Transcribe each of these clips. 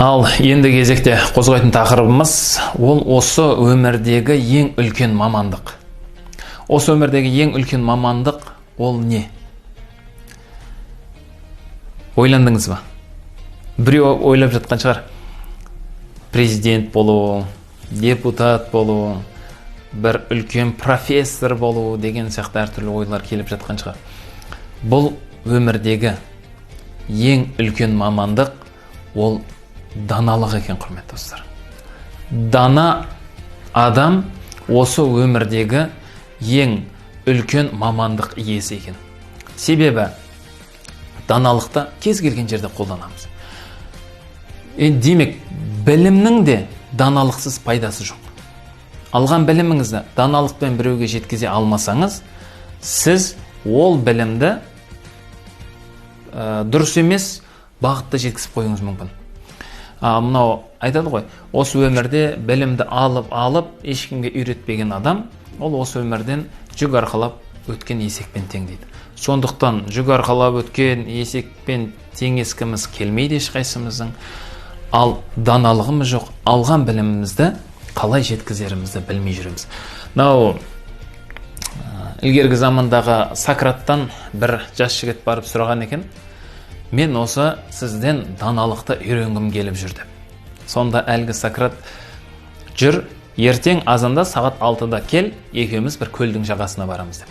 Ал енді кезекте қозғайтын тақырыбымыз ол осы өмірдегі ең үлкен мамандық. Осы өмірдегі ең үлкен мамандық ол не? Ойландыңыз ба? Біреу ойлап жатқан шығар. Президент болу, депутат болу, бір үлкен профессор болу деген сияқты әртүрлі ойлар келіп жатқан шығар. Бұл өмірдегі ең үлкен мамандық ол даналық екен, құрметті достар. Дана адам осы өмірдегі ең үлкен мамандық иесі екен. Себебі даналықты кез келген жерде қолданамыз. Демек, білімнің де даналықсыз пайдасы жоқ. Алған біліміңізді даналықпен біреуге жеткізе алмасаңыз, сіз ол білімді дұрыс емес бағытта жеткізіп қоюыңыз мүмкін. Мынау айтады ғой, осы өмірде білімді алып, ешкімге үйретпеген адам, ол осы өмірден жүк арқалап өткен есекпен тең дейді. Сондықтан жүк арқалап өткен есекпен теңескіміз келмейді ешқайсымыздың. Ал даналығымыз жоқ, алған білімімізді қалай жеткізерімізді білмей жүреміз. Ілгергі замандағы Сократтан бір жас жігіт барып сұраған екен: мен осы сізден даналықты үйренгім келіп жүр деп. Сонда әлгі Сократ: жүр, ертең азанда сағат 6-да кел, екеуміз бір көлдің жағасына барамыз деп.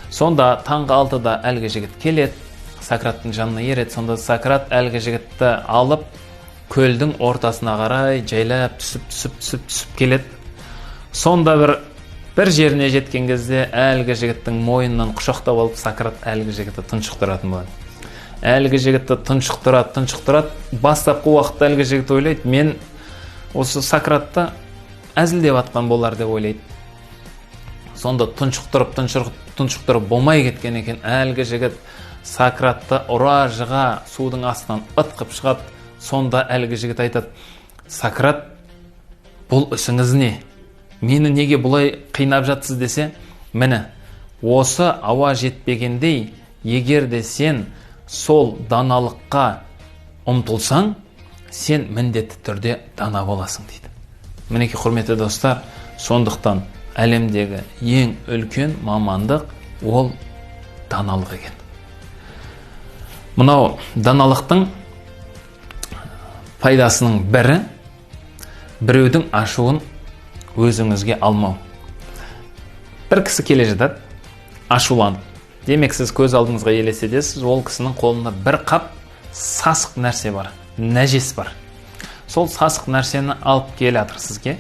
Сонда таңғы 6-да әлгі жігіт келеді, Сократтың жанына ереді. Сонда Сократ әлгі жігітті алып көлдің ортасына қарай жайлап түсіп келеді. Сонда бір жеріне жеткен кезде әлгі жігіттің мойнынан құшақтап алып, Сократ әлгі жігітті тұншықтыратын болады. Әлгі жігітті тұншықтырады. Бастапқы уақытта әлгі жігіт ойлайды: мен осы Сократты әзілдеп атқан болар деп ойлайды. Сонда тұншықтырып болмай кеткен екен. Әлгі жігіт Сократты ұра-жыға судың астынан ытқып шығады. Сонда әлгі жігіт айтады: Сократ, бұл ісіңіз не? Мені неге бұлай қинап жатсыз десе, міне, осы ауа жетпегендей, егер де сен сол даналыққа ұмтылсаң, сен міндетті түрде дана боласың дейді. Мінеки, құрметті достар, сондықтан әлемдегі ең үлкен мамандық ол даналық екен. Мынау даналықтың пайдасының бірі біреудің ашуын өзіңізге алмау. Бір кісі келе жатады, ашуланып. Демек, сіз көз алдыңызға елестетесіз, ол кісінің қолында бір қап сасық нәрсе бар, нәжес бар. Сол сасық нәрсені алып келатыр сізге.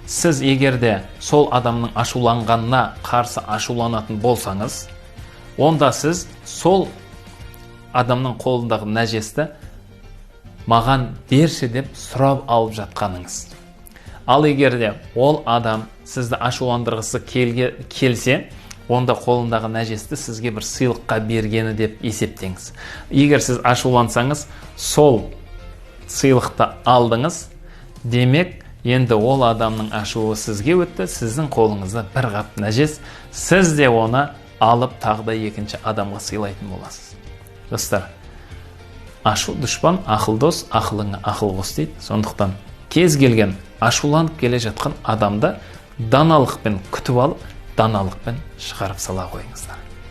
Сіз егерде сол адамның ашуланғанына қарсы ашуланатын болсаңыз, онда сіз сол адамның қолындағы нәжесті маған берші деп сұрап алып жатқаныңыз. Ал егерде ол адам сізді ашуландырғысы келсе, онда қолындағы нәжесті сізге бір сыйлыққа бергені деп есептеңіз. Егер сіз ашулансаңыз, сол сыйлықты алдыңыз, демек, енді ол адамның ашуы сізге өтті, сіздің қолыңызда бір қап нәжес, сіз де оны алып тағда екінші адамға сыйлайтын боласыз. Достар, ашу дұшпан, ақыл дос, ақылыңа ақыл қос дейді. Сондықтан кез келген ашуланып келе жатқан адамды даналықпен күтіп алып, даналықпен шығарып сала қойыңыздар.